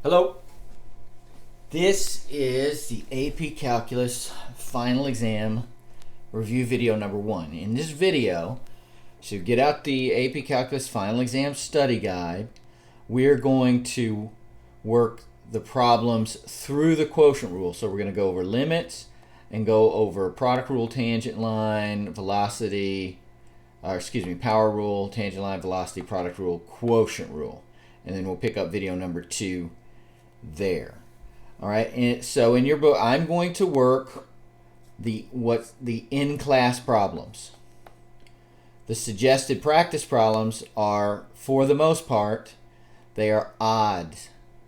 Hello. This is the AP Calculus final exam review video number 1. In this video, to get out the AP Calculus final exam study guide, we're going to work the problems through the quotient rule. So we're going to go over limits and go over product rule, tangent line, velocity, power rule, tangent line, velocity, product rule, quotient rule. And then we'll pick up video number 2 there. All right, and so in your book, I'm going to work the in-class problems. The suggested practice problems are, for the most part, they are odd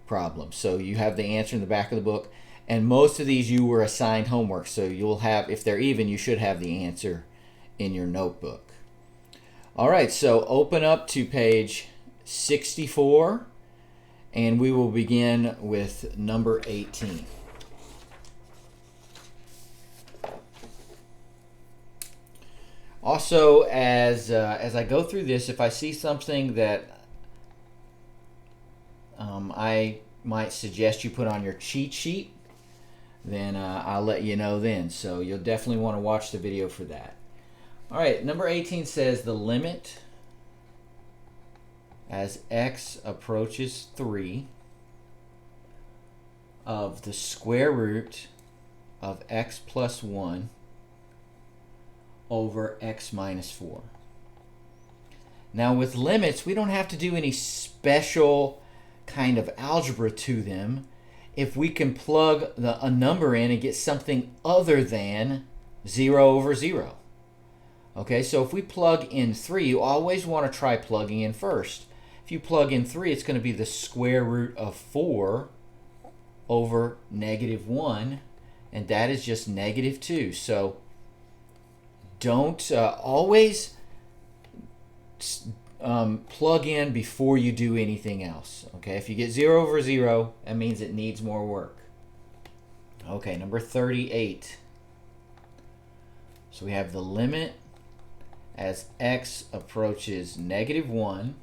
problems. So you have the answer in the back of the book, and most of these you were assigned homework. So you'll have, if they're even, you should have the answer in your notebook. All right, so open up to page 64. And we will begin with number 18. Also, as I go through this, if I see something that I might suggest you put on your cheat sheet, then I'll let you know then. So you'll definitely want to watch the video for that. All right, number 18 says the limit as x approaches 3 of the square root of x plus 1 over x minus 4. Now with limits, we don't have to do any special kind of algebra to them if we can plug a number in and get something other than 0 over 0. Okay, so if we plug in 3, you always want to try plugging in first. If you plug in 3, it's going to be the square root of 4 over negative 1, and that is just negative 2. So don't always plug in before you do anything else. Okay, if you get 0 over 0, that means it needs more work. Okay, number 38. So we have the limit as x approaches negative 1,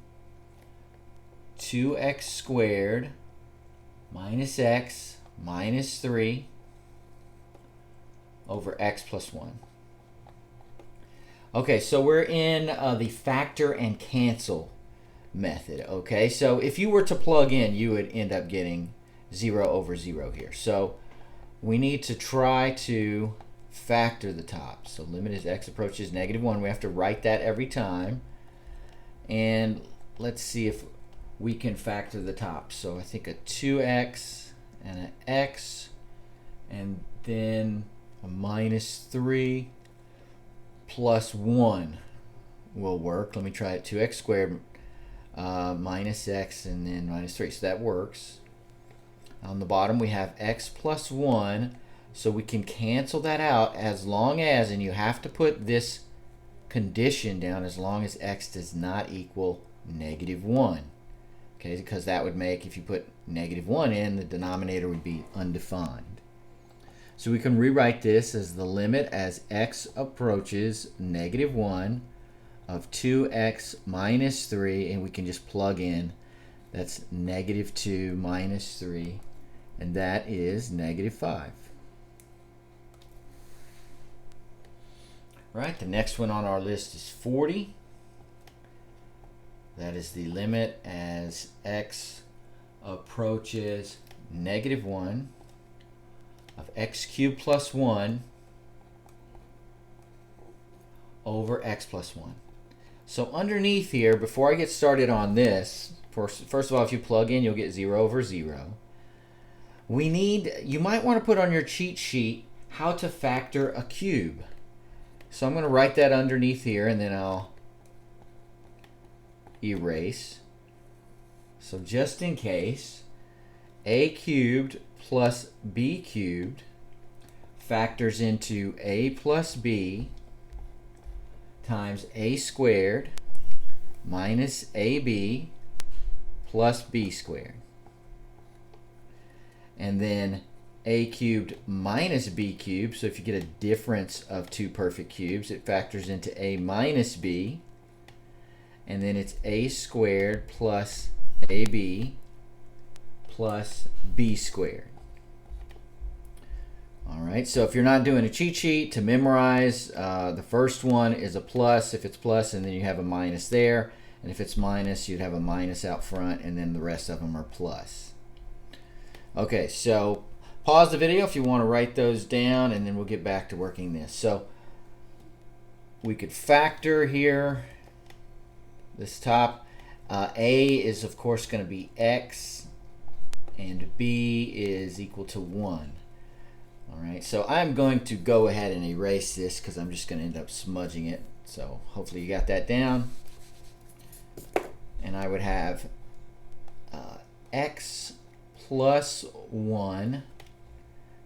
2x squared minus x minus 3 over x plus 1. Okay, so we're in the factor and cancel method. Okay, so if you were to plug in, you would end up getting 0 over 0 here. So we need to try to factor the top. So limit as x approaches negative 1. We have to write that every time. And let's see if we can factor the top. So I think a 2x and an x, and then a minus 3 plus 1 will work. Let me try it. 2x squared minus x and then minus 3. So that works. On the bottom we have x plus 1. So we can cancel that out as long as, and you have to put this condition down, as long as x does not equal negative 1. Okay, because that would make, if you put negative 1 in, the denominator would be undefined. So we can rewrite this as the limit as x approaches negative 1 of 2x minus 3, and we can just plug in, that's negative 2 minus 3, and that is negative 5. Right, the next one on our list is 40. That is the limit as x approaches negative 1 of x cubed plus 1 over x plus 1. So underneath here, before I get started on this, first of all, if you plug in, you'll get 0 over 0. You might want to put on your cheat sheet how to factor a cube. So I'm going to write that underneath here, and then I'll erase. So just in case, a cubed plus b cubed factors into a plus b times a squared minus ab plus b squared. And then a cubed minus b cubed, so if you get a difference of two perfect cubes, it factors into a minus b, and then it's a squared plus ab plus b squared. All right, so if you're not doing a cheat sheet to memorize, the first one is a plus if it's plus, and then you have a minus there. And if it's minus, you'd have a minus out front, and then the rest of them are plus. Okay, so pause the video if you want to write those down, and then we'll get back to working this. So we could factor here, this top. A is, of course, going to be x, and b is equal to 1. All right, so I'm going to go ahead and erase this because I'm just going to end up smudging it. So hopefully you got that down. And I would have x plus 1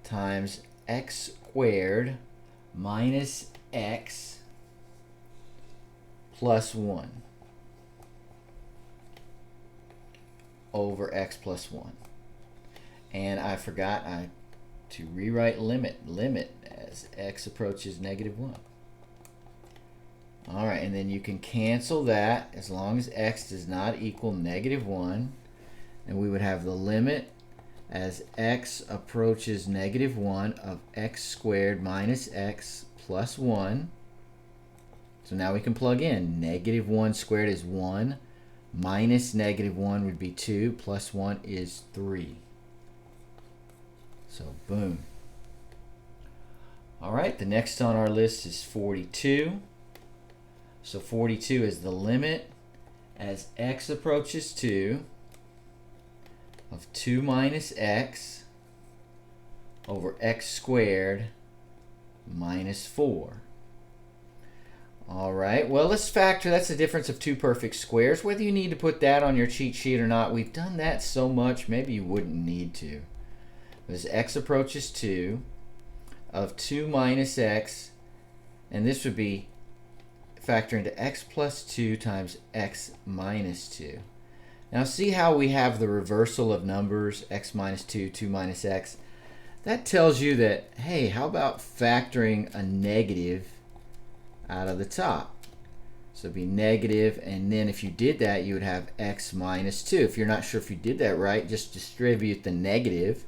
times x squared minus x plus 1 over x plus 1. And I forgot to rewrite limit as x approaches -1. All right, and then you can cancel that as long as x does not equal -1, and we would have the limit as x approaches -1 of x squared minus x plus 1. So now we can plug in. -1 squared is 1, minus -1 would be 2, plus 1 is 3. So boom. All right, the next on our list is 42. So 42 is the limit as x approaches 2 of 2 minus x over x squared minus 4. All right, well, let's factor. That's the difference of two perfect squares. Whether you need to put that on your cheat sheet or not, we've done that so much, maybe you wouldn't need to. As x approaches 2 of 2 minus x, and this would be factor into x plus 2 times x minus 2. Now see how we have the reversal of numbers, x minus 2, 2 minus x. That tells you that, hey, how about factoring a negative out of the top? So it'd be negative, and then if you did that, you would have x minus 2. If you're not sure if you did that right, just distribute the negative,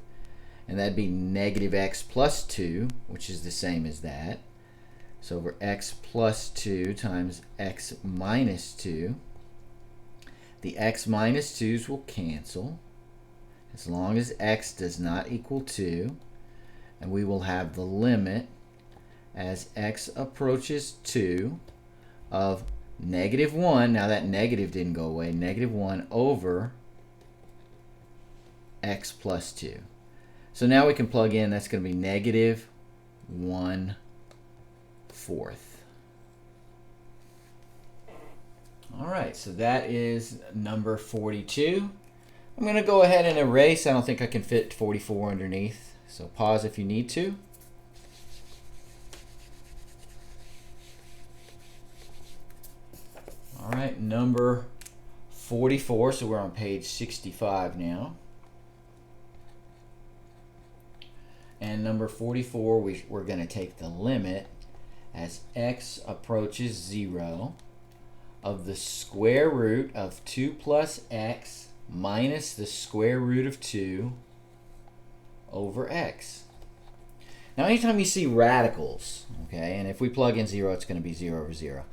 and that'd be negative x plus 2, which is the same as that. So over x plus 2 times x minus 2. The x minus 2's will cancel as long as x does not equal 2. And we will have the limit as x approaches 2 of -1. Now that negative didn't go away. -1 over x plus 2. So now we can plug in, that's going to be -1/4. All right, so that is number 42. I'm going to go ahead and erase. I don't think I can fit 44 underneath, so pause if you need to. All right, number 44, so we're on page 65 now. And number 44, we're going to take the limit as x approaches 0 of the square root of 2 plus x minus the square root of 2 over x. Now anytime you see radicals, okay, and if we plug in 0, it's going to be 0 over 0.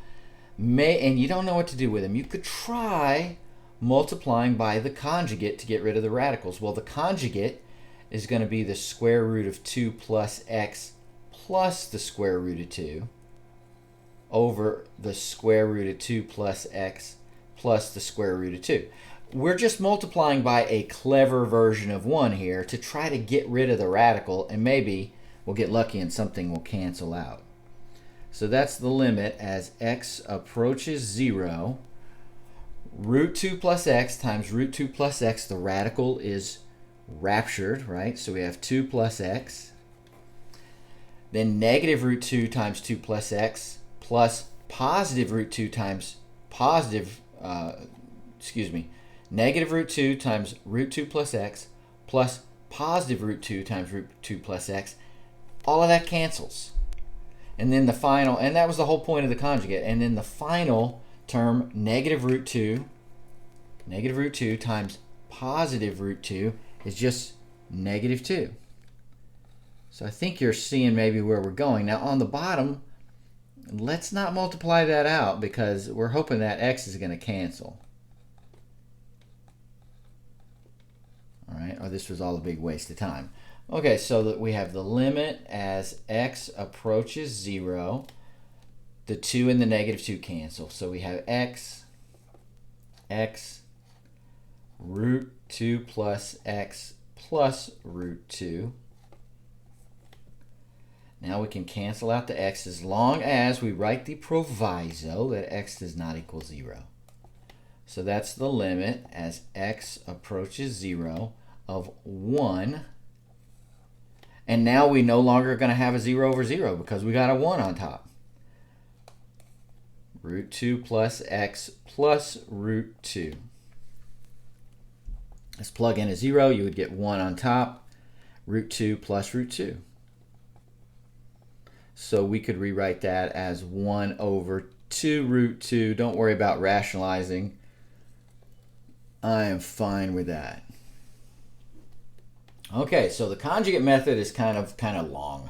And you don't know what to do with them, you could try multiplying by the conjugate to get rid of the radicals. Well, the conjugate is going to be the square root of 2 plus x plus the square root of 2 over the square root of 2 plus x plus the square root of 2. We're just multiplying by a clever version of 1 here to try to get rid of the radical, and maybe we'll get lucky and something will cancel out. So that's the limit as x approaches 0. Root 2 plus x times root 2 plus x, the radical is raptured, right? So we have 2 plus x. Then negative root 2 times 2 plus x plus positive root 2 times negative root 2 times root 2 plus x plus positive root 2 times root 2 plus x. All of that cancels. And then the final, and that was the whole point of the conjugate, and then the final term, negative root 2 times positive root 2, is just -2. So I think you're seeing maybe where we're going. Now on the bottom, let's not multiply that out because we're hoping that x is going to cancel. All right, or this was all a big waste of time. Okay, so that we have the limit as x approaches 0. The 2 and the -2 cancel. So we have x root 2 plus x plus root 2. Now we can cancel out the x as long as we write the proviso that x does not equal 0. So that's the limit as x approaches 0 of 1. And now we no longer are going to have a 0 over 0 because we got a 1 on top. Root 2 plus x plus root 2. Let's plug in a 0. You would get 1 on top. Root 2 plus root 2. So we could rewrite that as 1 over 2 root 2. Don't worry about rationalizing. I am fine with that. Okay, so the conjugate method is kind of long.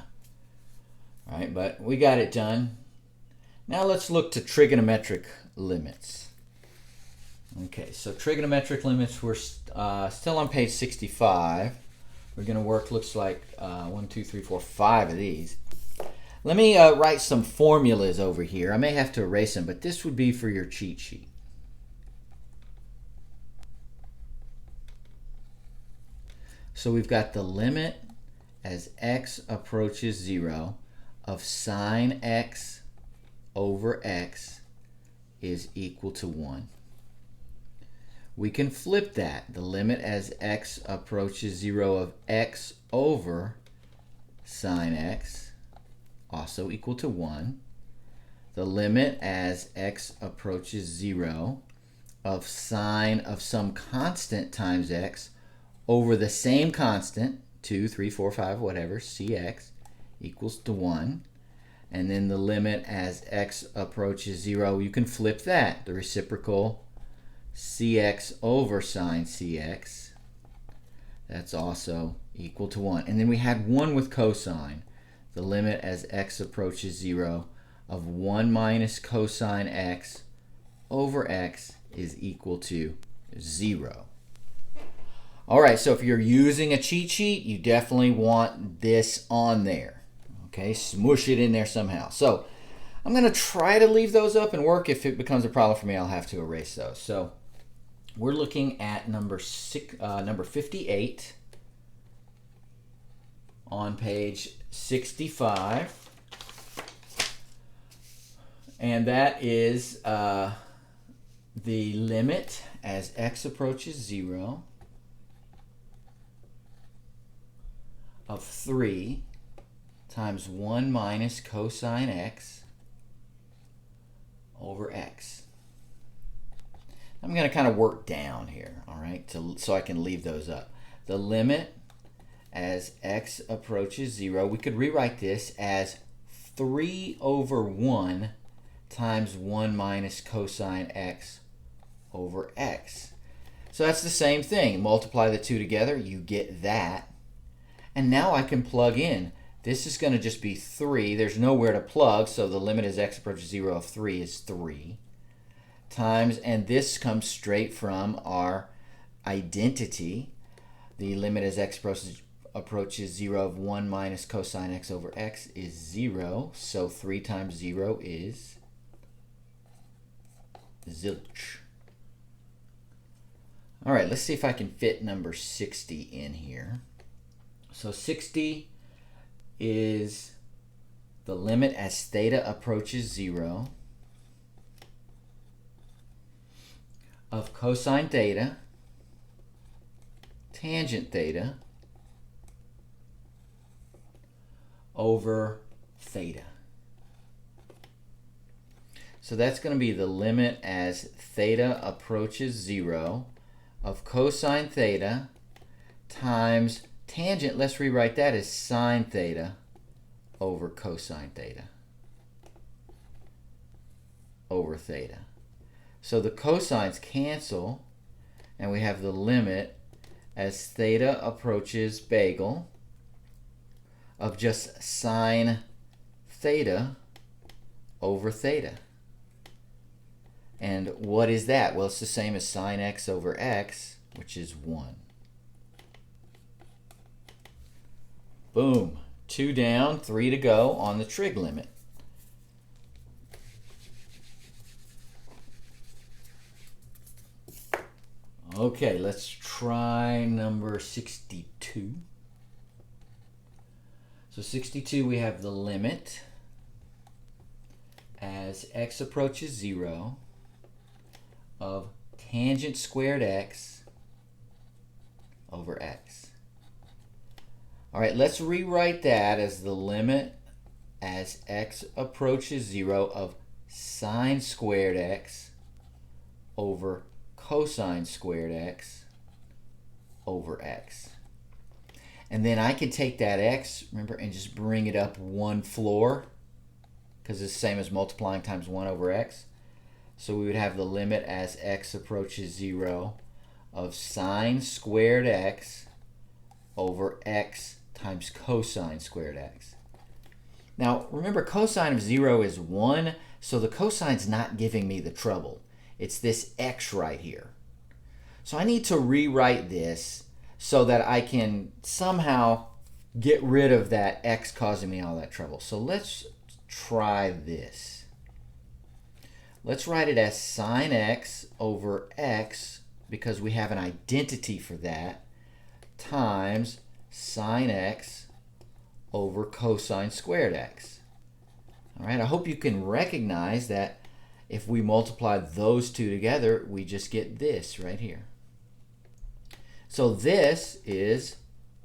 All right, but we got it done. Now let's look to trigonometric limits. Okay, so trigonometric limits, we're still on page 65. We're going to work, looks like 1, 2, 3, 4, 5 of these. Let me write some formulas over here. I may have to erase them, but this would be for your cheat sheet. So we've got the limit as x approaches 0 of sine x over x is equal to 1. We can flip that. The limit as x approaches 0 of x over sine x also equal to 1. The limit as x approaches 0 of sine of some constant times x over the same constant, 2, 3, 4, 5, whatever, cx equals to 1. And then the limit as x approaches 0, you can flip that. The reciprocal cx over sine cx, that's also equal to 1. And then we had 1 with cosine. The limit as x approaches 0 of 1 minus cosine x over x is equal to 0. All right, so if you're using a cheat sheet, you definitely want this on there. Okay, smush it in there somehow. So I'm going to try to leave those up and work. If it becomes a problem for me, I'll have to erase those. So we're looking at number 58 on page 65. And that is the limit as x approaches 0 of 3 times 1 minus cosine x over x. I'm going to kind of work down here, all right, so I can leave those up. The limit as x approaches 0, we could rewrite this as 3 over 1 times 1 minus cosine x over x. So that's the same thing. Multiply the two together, you get that. And now I can plug in. This is going to just be 3. There's nowhere to plug, so the limit as x approaches 0 of 3 is 3. Times, and this comes straight from our identity. The limit as x approaches 0 of 1 minus cosine x over x is 0. So 3 times 0 is zilch. All right, let's see if I can fit number 60 in here. So 60 is the limit as theta approaches 0 of cosine theta tangent theta over theta. So that's going to be the limit as theta approaches 0 of cosine theta times tangent, let's rewrite that as sine theta over cosine theta over theta. So the cosines cancel, and we have the limit as theta approaches bagel of just sine theta over theta. And what is that? Well, it's the same as sine x over x, which is 1. Boom. 2 down, 3 to go on the trig limit. Okay, let's try number 62. So 62, we have the limit as x approaches 0 of tangent squared x over x. All right, let's rewrite that as the limit as x approaches 0 of sine squared x over cosine squared x over x. And then I can take that x, remember, and just bring it up one floor, because it's the same as multiplying times 1 over x. So we would have the limit as x approaches 0 of sine squared x over x times cosine squared x. Now remember, cosine of 0 is 1, so the cosine's not giving me the trouble. It's this x right here. So I need to rewrite this so that I can somehow get rid of that x causing me all that trouble. So let's try this. Let's write it as sine x over x, because we have an identity for that, times sine x over cosine squared x. All right, I hope you can recognize that if we multiply those two together, we just get this right here. So this is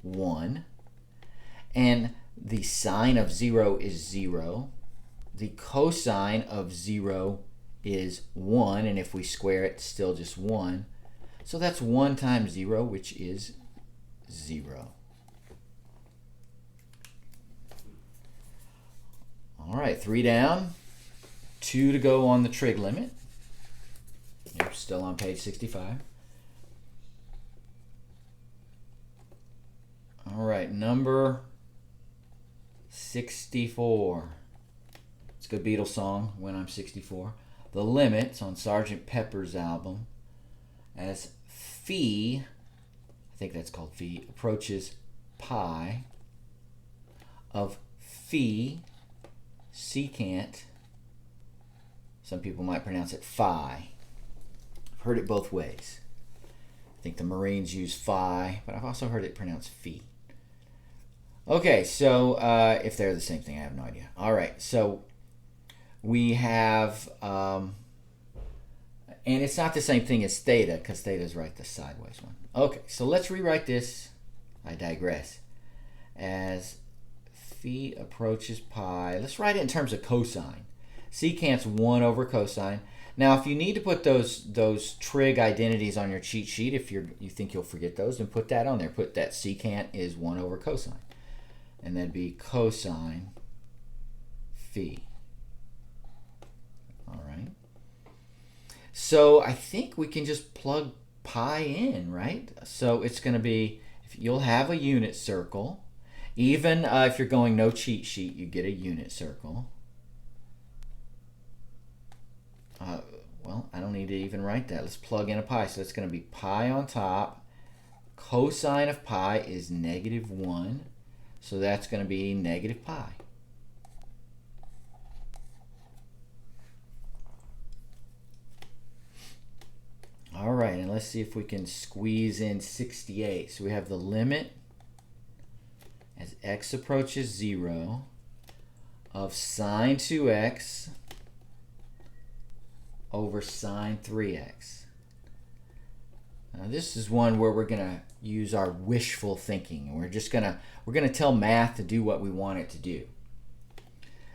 1, and the sine of 0 is 0. The cosine of 0 is 1, and if we square it, it's still just 1. So that's 1 times 0, which is 0. All right, 3 down, 2 to go on the trig limit. You're still on page 65. All right, number 64. It's a good Beatles song, When I'm 64. The limit's on Sgt. Pepper's album as phi, I think that's called phi, approaches pi of phi secant, some people might pronounce it phi. I've heard it both ways. I think the Marines use phi, but I've also heard it pronounced phi. Okay, so if they're the same thing, I have no idea. All right, so we have, and it's not the same thing as theta, because theta is right the sideways one. Okay, so let's rewrite this, I digress, as phi approaches pi. Let's write it in terms of cosine. Secant's 1 over cosine. Now, if you need to put those trig identities on your cheat sheet, if you think you'll forget those, then put that on there. Put that secant is 1 over cosine. And that'd be cosine phi. All right. So I think we can just plug pi in, right? So it's going to be, you'll have a unit circle. Even if you're going no cheat sheet, you get a unit circle. Well, I don't need to even write that. Let's plug in a pi. So it's going to be pi on top. Cosine of pi is -1. So that's going to be negative pi. All right, and let's see if we can squeeze in 68. So we have the limit as x approaches 0 of sine 2x over sine 3x. Now this is one where we're going to use our wishful thinking. We're going to tell math to do what we want it to do.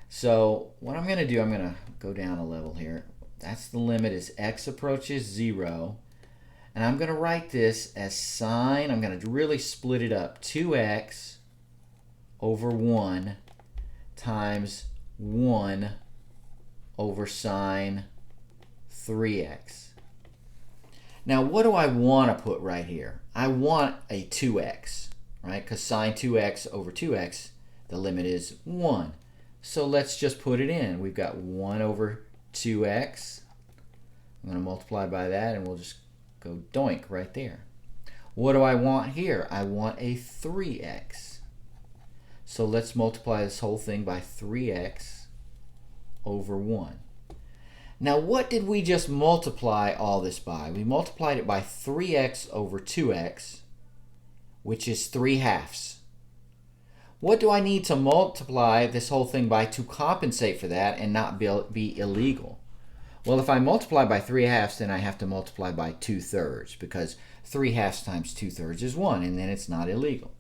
So what I'm going to do, I'm going to go down a level here. That's the limit as x approaches 0. And I'm going to write this as sine, I'm going to really split it up, 2x over 1 times 1 over sine 3x. Now, what do I want to put right here? I want a 2x, right? Because sine 2x over 2x, the limit is 1. So let's just put it in. We've got 1 over 2x. I'm going to multiply by that, and we'll just go doink right there. What do I want here? I want a 3x. So let's multiply this whole thing by 3x over 1. Now, what did we just multiply all this by? We multiplied it by 3x over 2x, which is 3/2. What do I need to multiply this whole thing by to compensate for that and not be illegal? Well, if I multiply by 3/2, then I have to multiply by 2/3, because 3/2 times 2/3 is 1, and then it's not illegal.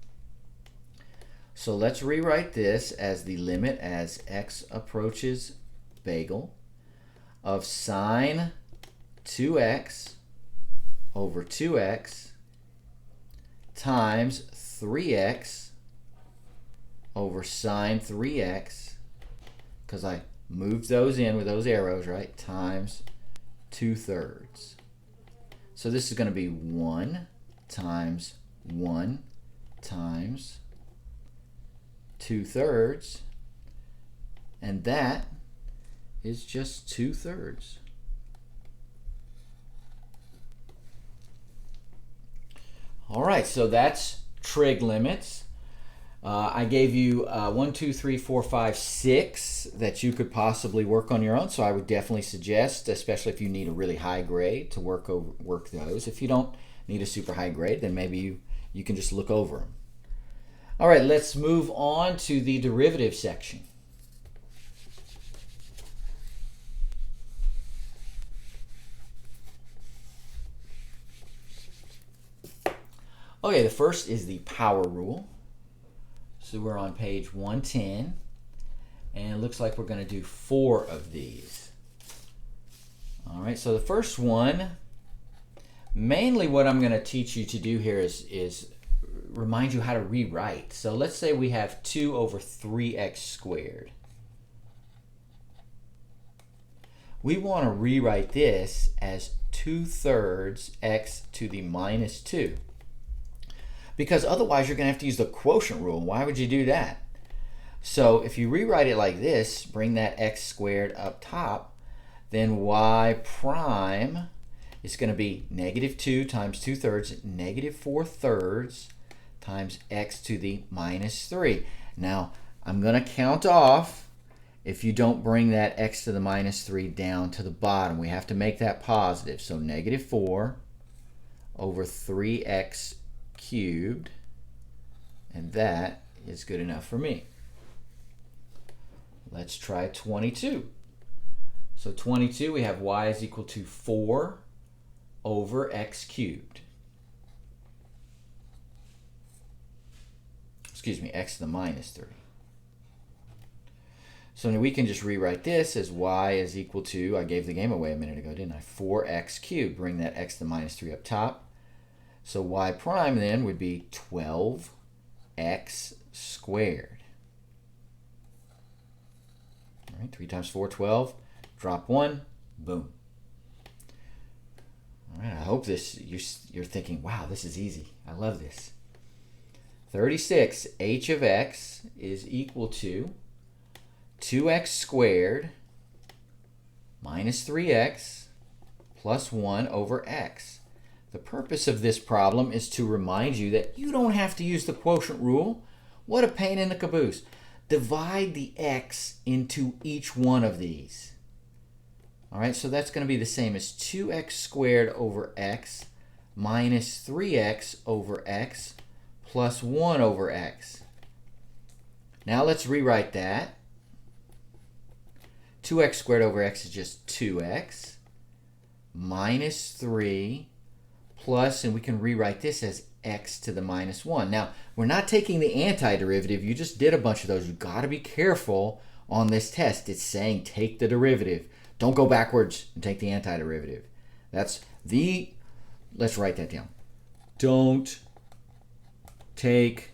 So let's rewrite this as the limit as x approaches bagel of sine 2x over 2x times 3x over sine 3x, because I moved those in with those arrows, right, times 2/3. So this is going to be 1 times 1 times 2/3, and that is just 2/3. All right, so that's trig limits. I gave you 1, 2, 3, 4, 5, 6 that you could possibly work on your own. So I would definitely suggest, especially if you need a really high grade, to work those. If you don't need a super high grade, then maybe you can just look over them. All right, let's move on to the derivative section. Okay, the first is the power rule. So we're on page 110, and it looks like we're going to do 4 of these. All right, so the first one, mainly what I'm going to teach you to do here is remind you how to rewrite. So let's say we have 2 over 3x squared. We want to rewrite this as 2/3 x to the minus 2. Because otherwise you're going to have to use the quotient rule. Why would you do that? So if you rewrite it like this, bring that x squared up top, then y prime is going to be negative 2 times 2/3, negative 4/3 times x to the minus 3. Now, I'm going to count off if you don't bring that x to the minus 3 down to the bottom. We have to make that positive. So negative 4 over 3x cubed, and that is good enough for me. Let's try 22. So 22, we have y is equal to 4 over x cubed. Excuse me, x to the minus 3. So now we can just rewrite this as y is equal to, I gave the game away a minute ago, didn't I? 4x cubed. Bring that x to the minus 3 up top. So y prime then would be 12x squared. All right, 3 times 4, 12. Drop 1, boom. All right, I hope you're thinking, wow, this is easy. I love this. 36 h of x is equal to 2x squared minus 3x plus 1 over x. The purpose of this problem is to remind you that you don't have to use the quotient rule. What a pain in the caboose. Divide the x into each one of these. All right, so that's going to be the same as 2x squared over x minus 3x over x plus 1 over x. Now let's rewrite that. 2x squared over x is just 2x minus 3 plus, and we can rewrite this as x to the minus 1. Now, we're not taking the antiderivative. You just did a bunch of those. You've got to be careful on this test. It's saying take the derivative. Don't go backwards and take the antiderivative. Let's write that down. Don't take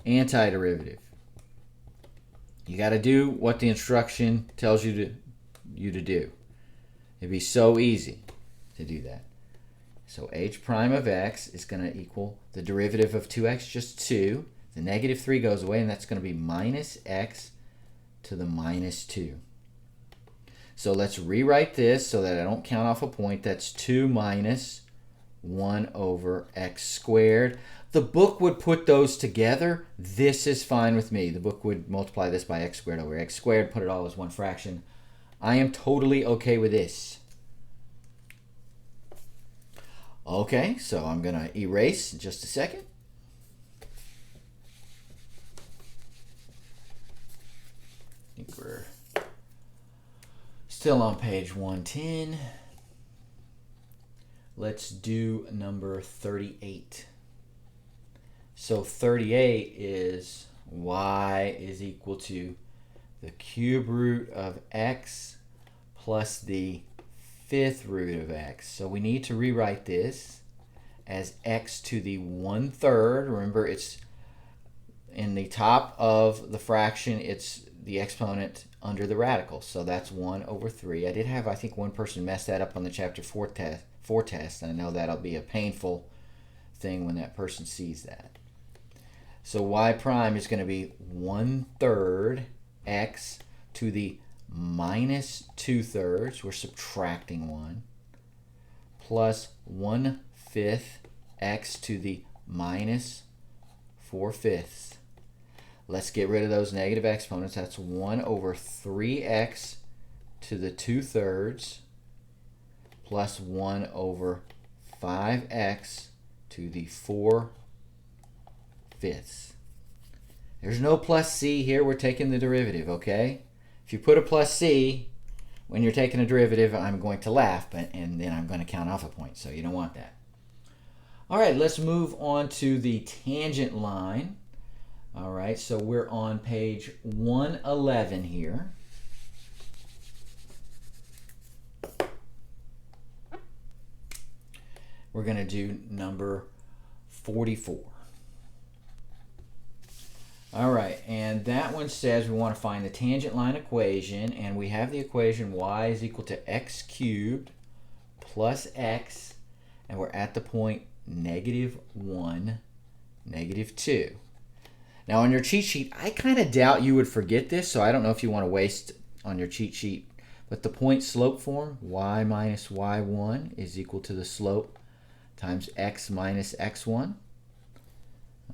antiderivative. You got to do what the instruction tells you to do. It'd be so easy to do that. So h prime of x is going to equal the derivative of 2x, just 2. The negative 3 goes away, and that's going to be minus x to the minus 2. So let's rewrite this so that I don't count off a point. That's 2 minus 1 over x squared. The book would put those together. This is fine with me. The book would multiply this by x squared over x squared, put it all as one fraction. I am totally okay with this. Okay, so I'm going to erase in just a second. I think we're still on page 110. Let's do number 38. So 38 is y is equal to the cube root of x plus the fifth root of x. So we need to rewrite this as x to the 1/3. Remember, it's in the top of the fraction, it's the exponent under the radical. So that's 1/3. I did have, I think, one person mess that up on the chapter 4 test, and I know that'll be a painful thing when that person sees that. So y prime is going to be 1/3 x to the minus 2/3, we're subtracting 1, plus 1/5 x to the minus 4/5. Let's get rid of those negative exponents. That's 1/3x to the 2/3 plus 1/5x to the 4/5. There's no plus c here. We're taking the derivative, okay? If you put a plus c when you're taking a derivative, I'm going to laugh, and then I'm going to count off a point, so you don't want that. All right, let's move on to the tangent line. All right, so we're on page 111 here. We're going to do number 44. All right, and that one says we want to find the tangent line equation, and we have the equation y is equal to x cubed plus x, and we're at the point -1, -2. Now on your cheat sheet, I kind of doubt you would forget this, so I don't know if you want to waste on your cheat sheet, but the point slope form, y minus y1 is equal to the slope times x minus x1.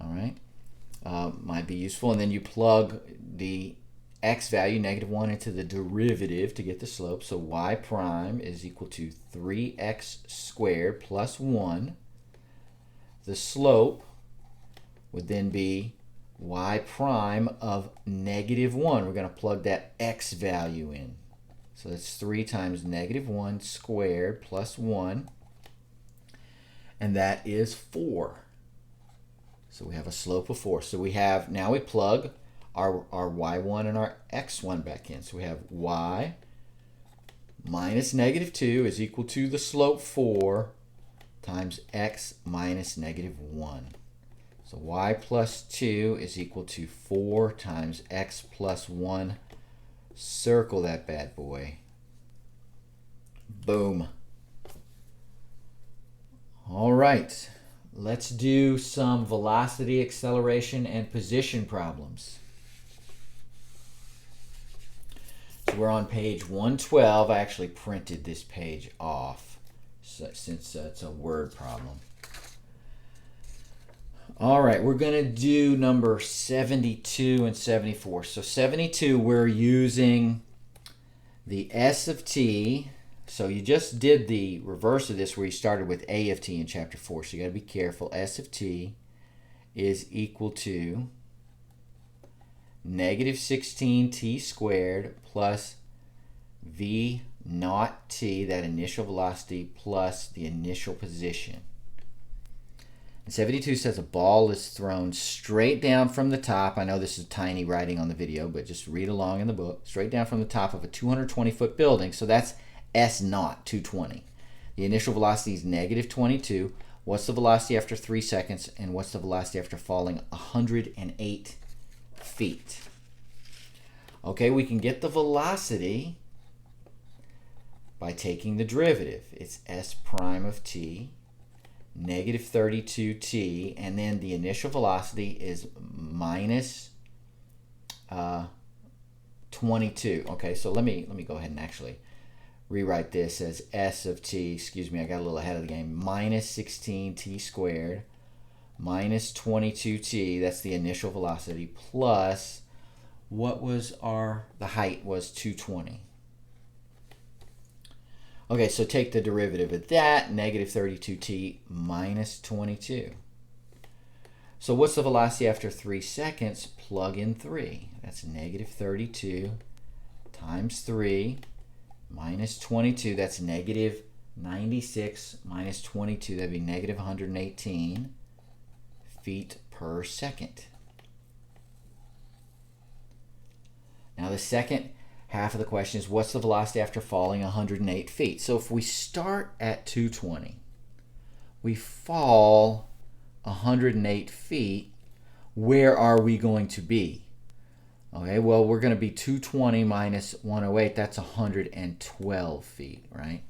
All right. Might be useful, and then you plug the x value, -1, into the derivative to get the slope. So y prime is equal to 3x squared plus 1. The slope would then be y prime of -1. We're going to plug that x value in. So that's 3 times -1 squared plus 1, and that is 4. So we have a slope of 4. So we have, now we plug our y1 and our x1 back in. So we have y minus -2 is equal to the slope 4 times x minus -1. So y plus 2 is equal to 4 times x plus 1. Circle that bad boy. Boom. All right. Let's do some velocity, acceleration, and position problems. So we're on page 112. I actually printed this page off since it's a word problem. All right, we're going to do number 72 and 74. So 72, we're using the s of t. So you just did the reverse of this where you started with a of t in chapter 4. So you got to be careful. S of t is equal to -16t squared plus v naught t, that initial velocity, plus the initial position. And 72 says a ball is thrown straight down from the top. I know this is tiny writing on the video, but just read along in the book. Straight down from the top of a 220-foot building. So that's S naught, 220. The initial velocity is -22. What's the velocity after 3 seconds? And what's the velocity after falling 108 feet? Okay, we can get the velocity by taking the derivative. It's S prime of t negative 32t, and then the initial velocity is minus 22. Okay, so let me go ahead and actually rewrite this as s of t. Excuse me, I got a little ahead of the game. Minus 16t squared minus 22t, that's the initial velocity, plus what was the height was 220. Okay, so take the derivative of that, negative 32t minus 22. So what's the velocity after 3 seconds? Plug in 3. That's negative 32 times 3 minus 22. That's negative 96 minus 22. That'd be negative 118 feet per second. Now the second half of the question is, what's the velocity after falling 108 feet? So if we start at 220, we fall 108 feet, where are we going to be? Okay, well, we're going to be 220 minus 108, that's 112 feet, right?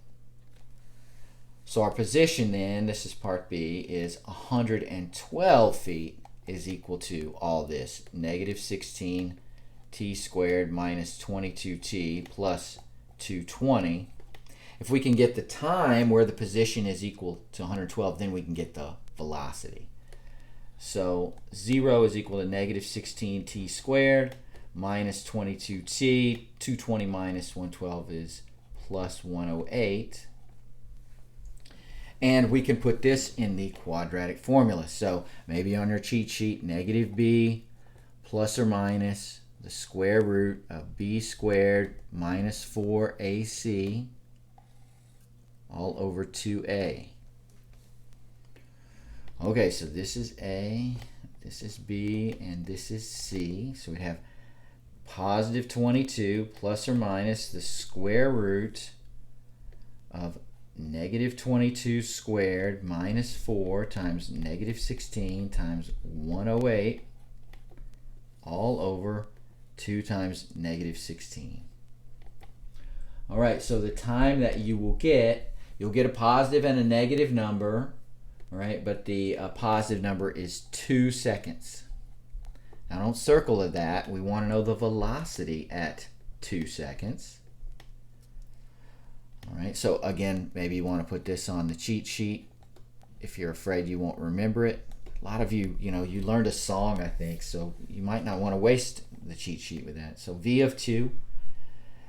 So our position then, this is part B, is 112 feet is equal to all this, negative 16 t squared minus 22t plus 220. If we can get the time where the position is equal to 112, then we can get the velocity. So 0 is equal to negative 16t squared minus 22t. 220 minus 112 is plus 108. And we can put this in the quadratic formula. So maybe on your cheat sheet, negative b plus or minus the square root of b squared minus 4ac all over 2a. Okay, so this is a, this is b, and this is c. So we have positive 22 plus or minus the square root of negative 22 squared minus 4 times negative 16 times 108 all over 2 times negative 16. All right, so the time that you will get, you'll get a positive and a negative number, right? But the positive number is 2 seconds. Now don't circle that. We want to know the velocity at 2 seconds. All right, so again, maybe you want to put this on the cheat sheet if you're afraid you won't remember it. A lot of you, you learned a song, I think, so you might not want to waste the cheat sheet with that. So v of 2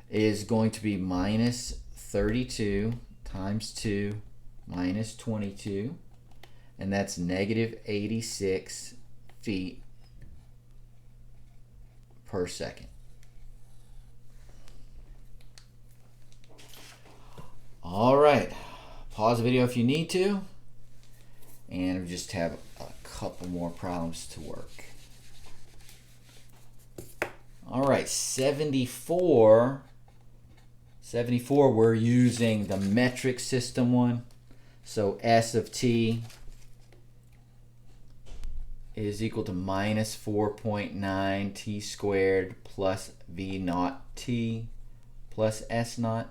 is going to be minus 32 times 2 minus 22, and that's negative 86 feet per second. All right, pause the video if you need to, and we just have a couple more problems to work. All right, 74, we're using the metric system one. So S of t is equal to minus 4.9 t squared plus v naught t plus s naught.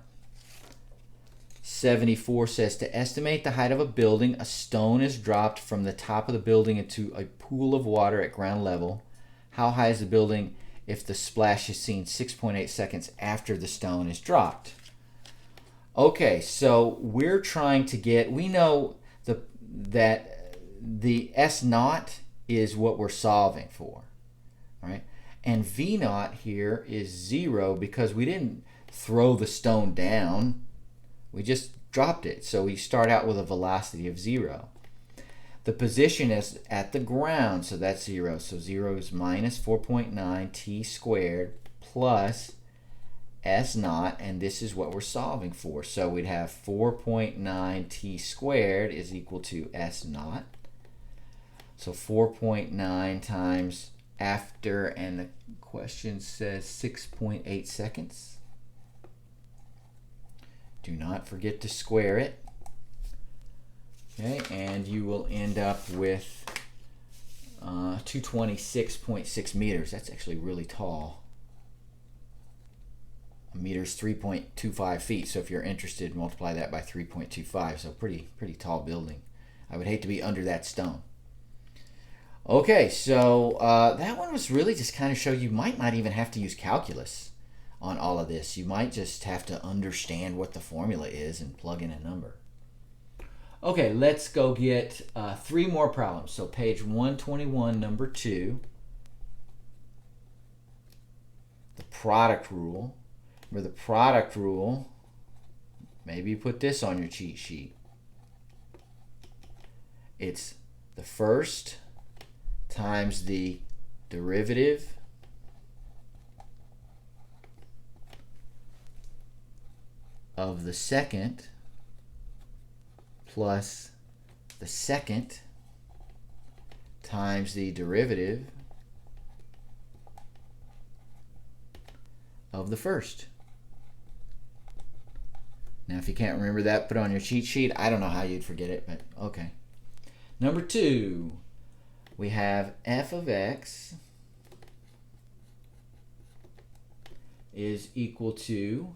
74 says, to estimate the height of a building, a stone is dropped from the top of the building into a pool of water at ground level. How high is the building if the splash is seen 6.8 seconds after the stone is dropped? Okay, so we're trying to get, we know that the S naught is what we're solving for, right? And V naught here is 0 because we didn't throw the stone down. We just dropped it. So we start out with a velocity of 0. The position is at the ground, so that's 0. So 0 is minus 4.9 t squared plus S naught, and this is what we're solving for. So we'd have 4.9 t squared is equal to S naught. So 4.9 times after, and the question says 6.8 seconds. Do not forget to square it. Okay, and you will end up with 226.6 meters. That's actually really tall. A meter is 3.25 feet. So if you're interested, multiply that by 3.25. So pretty tall building. I would hate to be under that stone. Okay, so that one was really just kind of show you might not even have to use calculus on all of this. You might just have to understand what the formula is and plug in a number. Okay, let's go get 3 more problems. So page 121, number 2. The product rule. Remember the product rule, maybe you put this on your cheat sheet. It's the first times the derivative of the second plus the second times the derivative of the first. Now, if you can't remember that, put it on your cheat sheet. I don't know how you'd forget it, but okay. Number 2, we have f of x is equal to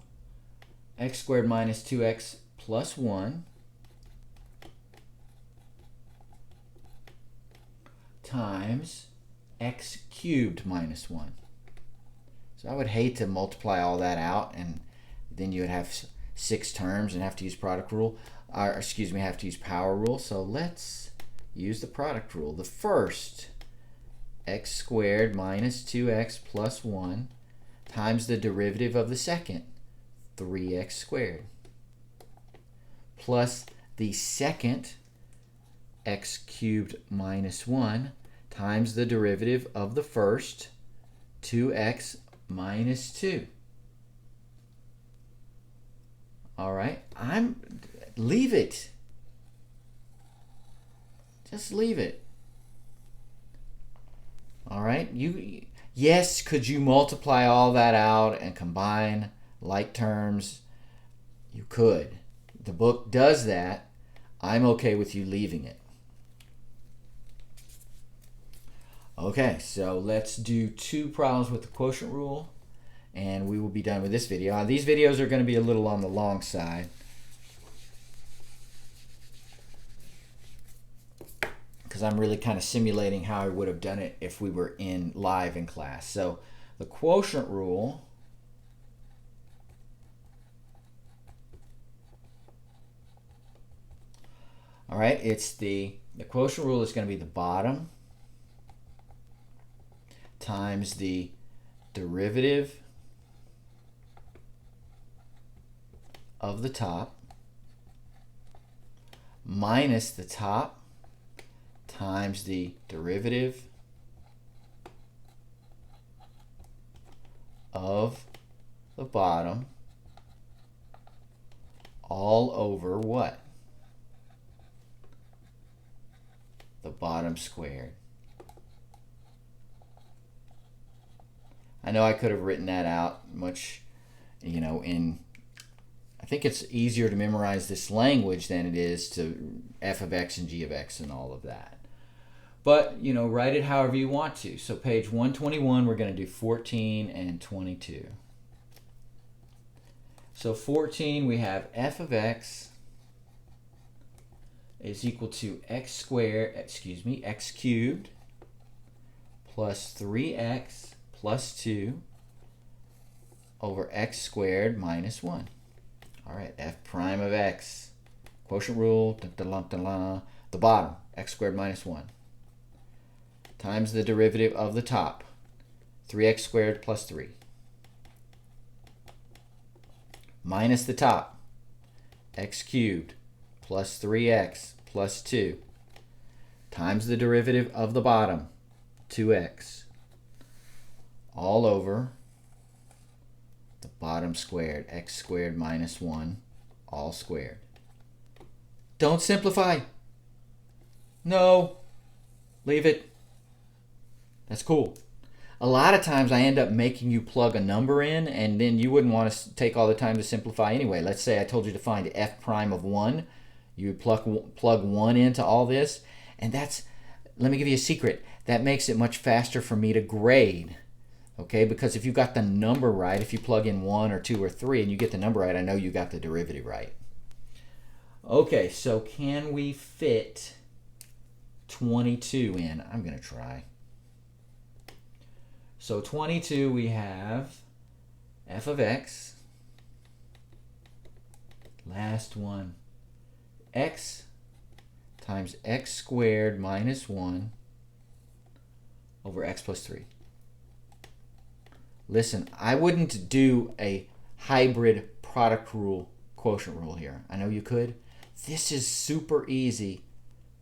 x squared minus 2x plus 1 times x cubed minus 1. So I would hate to multiply all that out, and then you would have 6 terms and have to use product rule, or excuse me, have to use power rule. So let's use the product rule. The first, x squared minus 2x plus 1 times the derivative of the second, 3x squared, plus the second, x cubed minus 1 times the derivative of the first, 2x minus 2. All right, leave it. Just leave it. All right, yes, could you multiply all that out and combine like terms? You could. The book does that. I'm okay with you leaving it. Okay, so let's do 2 problems with the quotient rule, and we will be done with this video. These videos are going to be a little on the long side, because I'm really kind of simulating how I would have done it if we were live in class. So the quotient rule all right, it's the quotient rule is going to be the bottom times the derivative of the top minus the top times the derivative of the bottom all over what? The bottom squared. I know I could have written that out much, I think it's easier to memorize this language than it is to f of x and g of x and all of that. But, write it however you want to. So page 121, we're going to do 14 and 22. So 14, we have f of x is equal to x cubed plus 3x plus 2 over x squared minus 1. All right, f prime of x, quotient rule, the bottom, x squared minus 1, times the derivative of the top, 3x squared plus 3, minus the top, x cubed plus 3x plus 2, times the derivative of the bottom, 2x, all over the bottom squared, x squared minus 1, all squared. Don't simplify. No. Leave it. That's cool. A lot of times I end up making you plug a number in, and then you wouldn't want to take all the time to simplify anyway. Let's say I told you to find f prime of 1. You would plug 1 into all this, and let me give you a secret. That makes it much faster for me to grade. Okay, because if you got the number right, if you plug in 1 or 2 or 3 and you get the number right, I know you got the derivative right. Okay, so can we fit 22 in. I'm going to try. So 22, we have f of x. Last one. X times x squared minus 1 over x plus 3. Listen, I wouldn't do a hybrid product rule, quotient rule here. I know you could. This is super easy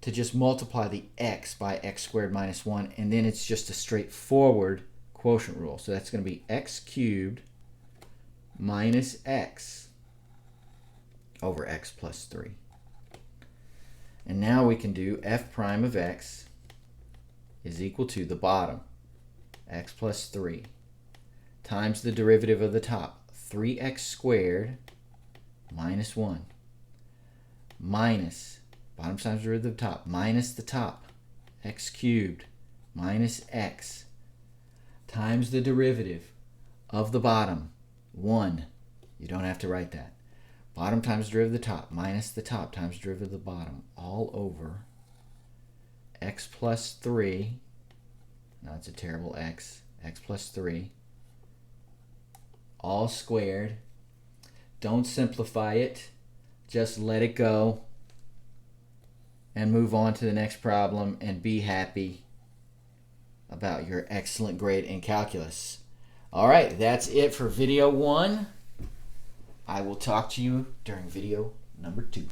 to just multiply the x by x squared minus 1, and then it's just a straightforward quotient rule. So that's going to be x cubed minus x over x plus 3. And now we can do f prime of x is equal to the bottom, x plus 3, times the derivative of the top, 3x squared minus 1, minus, bottom times derivative of the top, minus the top, x cubed minus x, times the derivative of the bottom, 1. You don't have to write that. Bottom times derivative of the top, minus the top times derivative of the bottom, all over x plus 3. Now it's a terrible x plus 3, all squared. Don't simplify it. Just let it go and move on to the next problem and be happy about your excellent grade in calculus. All right, that's it for video 1. I will talk to you during video number 2.